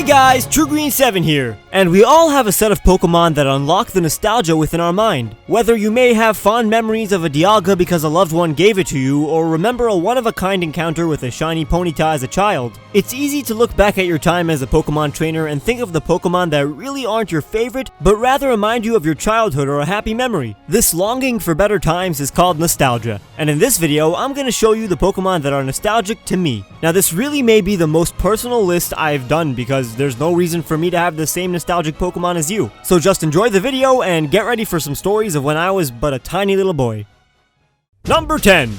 Hey guys, TrueGreen7 here, and we all have a set of Pokemon that unlock the nostalgia within our mind. Whether you may have fond memories of a Dialga because a loved one gave it to you, or remember a one-of-a-kind encounter with a shiny Ponyta as a child, it's easy to look back at your time as a Pokemon trainer and think of the Pokemon that really aren't your favorite, but rather remind you of your childhood or a happy memory. This longing for better times is called nostalgia, and in this video, I'm going to show you the Pokemon that are nostalgic to me. Now this really may be the most personal list I've done because there's no reason for me to have the same nostalgic Pokemon as you. So just enjoy the video and get ready for some stories of when I was but a tiny little boy. Number 10.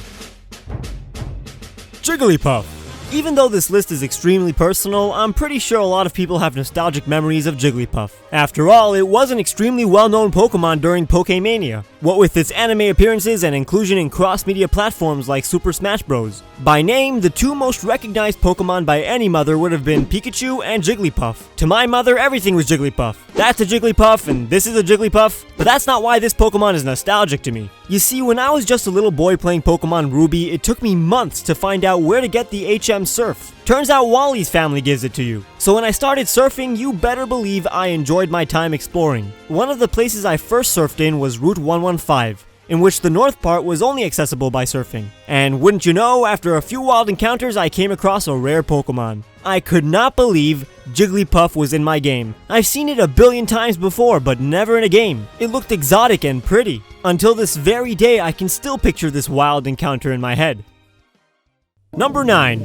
Jigglypuff. Even though this list is extremely personal, I'm pretty sure a lot of people have nostalgic memories of Jigglypuff. After all, it was an extremely well-known Pokemon during Pokemania, what with its anime appearances and inclusion in cross-media platforms like Super Smash Bros. By name, the two most recognized Pokemon by any mother would have been Pikachu and Jigglypuff. To my mother, everything was Jigglypuff. That's a Jigglypuff and this is a Jigglypuff, but that's not why this Pokemon is nostalgic to me. You see, when I was just a little boy playing Pokemon Ruby, it took me months to find out where to get the HM Surf. Turns out Wally's family gives it to you. So when I started surfing, you better believe I enjoyed my time exploring. One of the places I first surfed in was Route 115, in which the north part was only accessible by surfing. And wouldn't you know, after a few wild encounters, I came across a rare Pokemon. I could not believe Jigglypuff was in my game. I've seen it a billion times before, but never in a game. It looked exotic and pretty. Until this very day, I can still picture this wild encounter in my head. Number 9.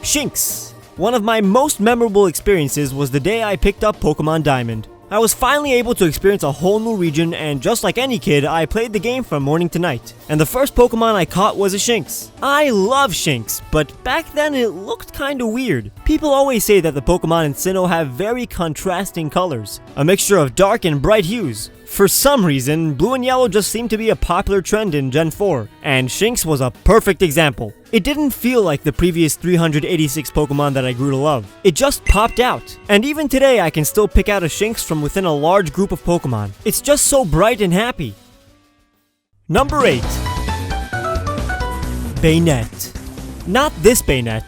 Shinx. One of my most memorable experiences was the day I picked up Pokemon Diamond. I was finally able to experience a whole new region, and just like any kid, I played the game from morning to night. And the first Pokemon I caught was a Shinx. I love Shinx, but back then it looked kinda weird. People always say that the Pokemon in Sinnoh have very contrasting colors, a mixture of dark and bright hues. For some reason, blue and yellow just seemed to be a popular trend in Gen 4, and Shinx was a perfect example. It didn't feel like the previous 386 Pokemon that I grew to love. It just popped out. And even today, I can still pick out a Shinx from within a large group of Pokemon. It's just so bright and happy. Number 8. Beignet. Not this Beignet,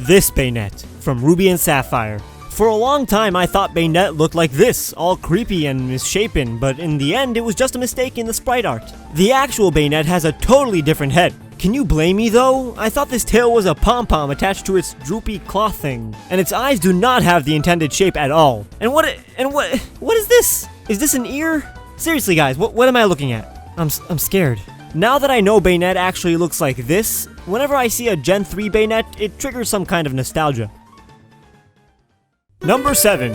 this Beignet from Ruby and Sapphire. For a long time, I thought Beignet looked like this, all creepy and misshapen, but in the end, it was just a mistake in the sprite art. The actual Beignet has a totally different head. Can you blame me though? I thought this tail was a pom-pom attached to its droopy cloth thing, and its eyes do not have the intended shape at all. And what is this? Is this an ear? Seriously guys, what am I looking at? I'm scared. Now that I know Beignet actually looks like this, whenever I see a Gen 3 Beignet, it triggers some kind of nostalgia. Number 7.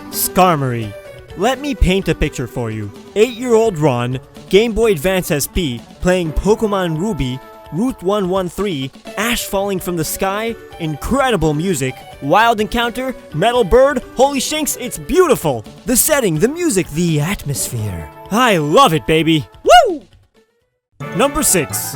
Skarmory. Let me paint a picture for you. 8-year-old Ron, Game Boy Advance SP, playing Pokemon Ruby, Route 113, ash falling from the sky, incredible music, wild encounter, metal bird, holy Shinx, it's beautiful! The setting, the music, the atmosphere. I love it, baby! Woo! Number 6.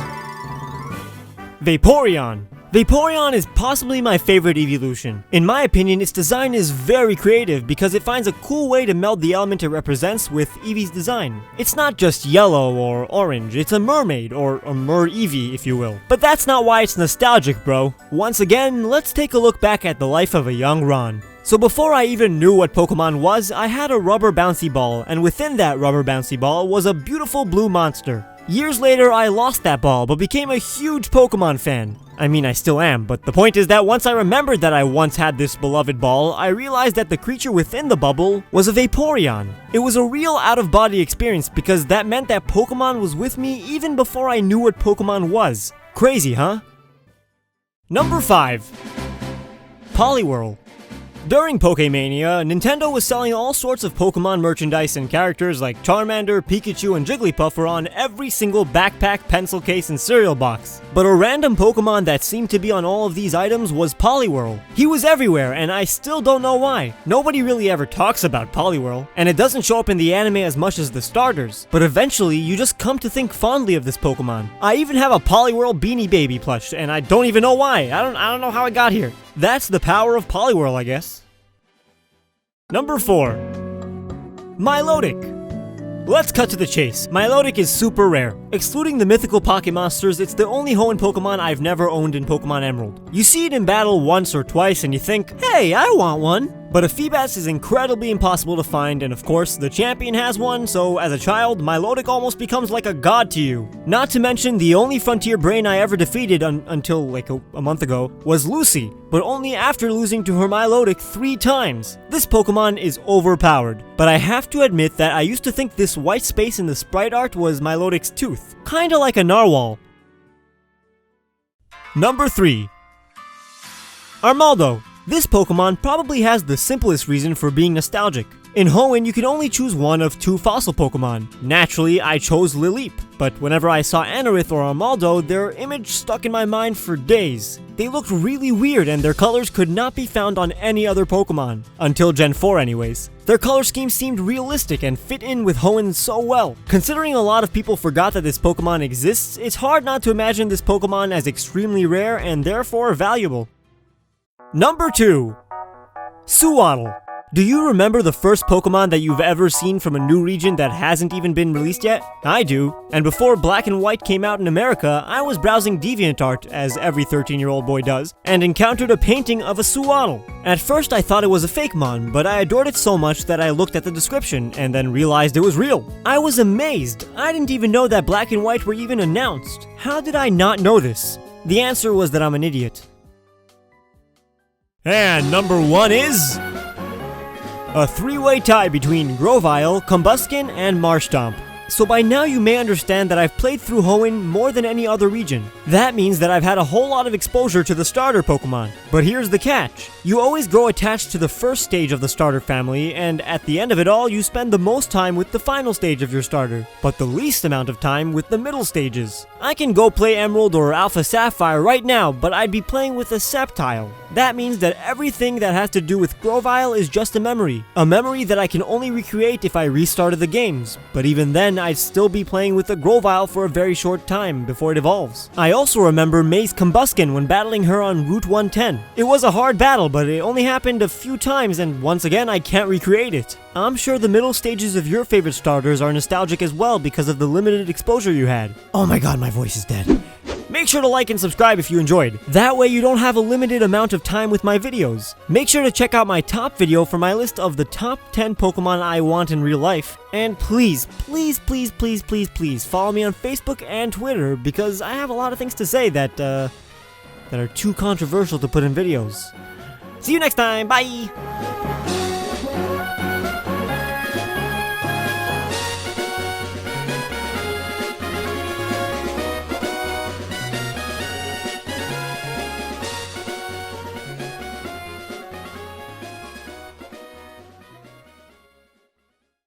Vaporeon. Vaporeon is possibly my favorite evolution. In my opinion, its design is very creative because it finds a cool way to meld the element it represents with Eevee's design. It's not just yellow or orange, it's a mermaid, or a mer-Eevee if you will. But that's not why it's nostalgic, bro. Once again, let's take a look back at the life of a young Ron. So before I even knew what Pokemon was, I had a rubber bouncy ball, and within that rubber bouncy ball was a beautiful blue monster. Years later, I lost that ball, but became a huge Pokemon fan. I mean, I still am, but the point is that once I remembered that I once had this beloved ball, I realized that the creature within the bubble was a Vaporeon. It was a real out-of-body experience because that meant that Pokemon was with me even before I knew what Pokemon was. Crazy, huh? Number 5. Poliwhirl. During Pokemania, Nintendo was selling all sorts of Pokemon merchandise, and characters like Charmander, Pikachu, and Jigglypuff were on every single backpack, pencil case, and cereal box. But a random Pokemon that seemed to be on all of these items was Poliwhirl. He was everywhere, and I still don't know why. Nobody really ever talks about Poliwhirl, and it doesn't show up in the anime as much as the starters. But eventually, you just come to think fondly of this Pokemon. I even have a Poliwhirl Beanie Baby plush, and I don't even know why. I don't know how it got here. That's the power of Poliwhirl, I guess. Number 4. Milotic. Let's cut to the chase. Milotic is super rare. Excluding the mythical pocket monsters, it's the only Hoenn Pokemon I've never owned in Pokemon Emerald. You see it in battle once or twice and you think, hey, I want one. But a Feebas is incredibly impossible to find, and of course, the champion has one, so as a child, Milotic almost becomes like a god to you. Not to mention, the only Frontier Brain I ever defeated until like a month ago was Lucy, but only after losing to her Milotic 3 times. This Pokemon is overpowered, but I have to admit that I used to think this white space in the sprite art was Milotic's tooth, kinda like a narwhal. Number 3. Armaldo. This Pokemon probably has the simplest reason for being nostalgic. In Hoenn, you can only choose one of 2 fossil Pokemon. Naturally, I chose Lileep, but whenever I saw Anorith or Armaldo, their image stuck in my mind for days. They looked really weird and their colors could not be found on any other Pokemon. Until Gen 4 anyways. Their color scheme seemed realistic and fit in with Hoenn so well. Considering a lot of people forgot that this Pokemon exists, it's hard not to imagine this Pokemon as extremely rare and therefore valuable. Number 2. Suwaddle. Do you remember the first Pokemon that you've ever seen from a new region that hasn't even been released yet? I do. And before Black and White came out in America, I was browsing DeviantArt, as every 13-year-old boy does, and encountered a painting of a Suwaddle. At first I thought it was a fake mon, but I adored it so much that I looked at the description and then realized it was real. I was amazed. I didn't even know that Black and White were even announced. How did I not know this? The answer was that I'm an idiot. And number 1 is a 3-way tie between Grovyle, Combusken, and Marshtomp. So by now you may understand that I've played through Hoenn more than any other region. That means that I've had a whole lot of exposure to the starter Pokemon. But here's the catch. You always grow attached to the first stage of the starter family, and at the end of it all, you spend the most time with the final stage of your starter, but the least amount of time with the middle stages. I can go play Emerald or Alpha Sapphire right now, but I'd be playing with a Sceptile. That means that everything that has to do with Grovyle is just a memory that I can only recreate if I restarted the games, but even then I'd still be playing with the Grovyle for a very short time before it evolves. I also remember May's Combusken when battling her on Route 110. It was a hard battle, but it only happened a few times and once again I can't recreate it. I'm sure the middle stages of your favorite starters are nostalgic as well because of the limited exposure you had. Oh my god, my voice is dead. Make sure to like and subscribe if you enjoyed. That way you don't have a limited amount of time with my videos. Make sure to check out my top video for my list of the top 10 Pokemon I want in real life. And please, please, please, please, please, please follow me on Facebook and Twitter because I have a lot of things to say that are too controversial to put in videos. See you next time, bye!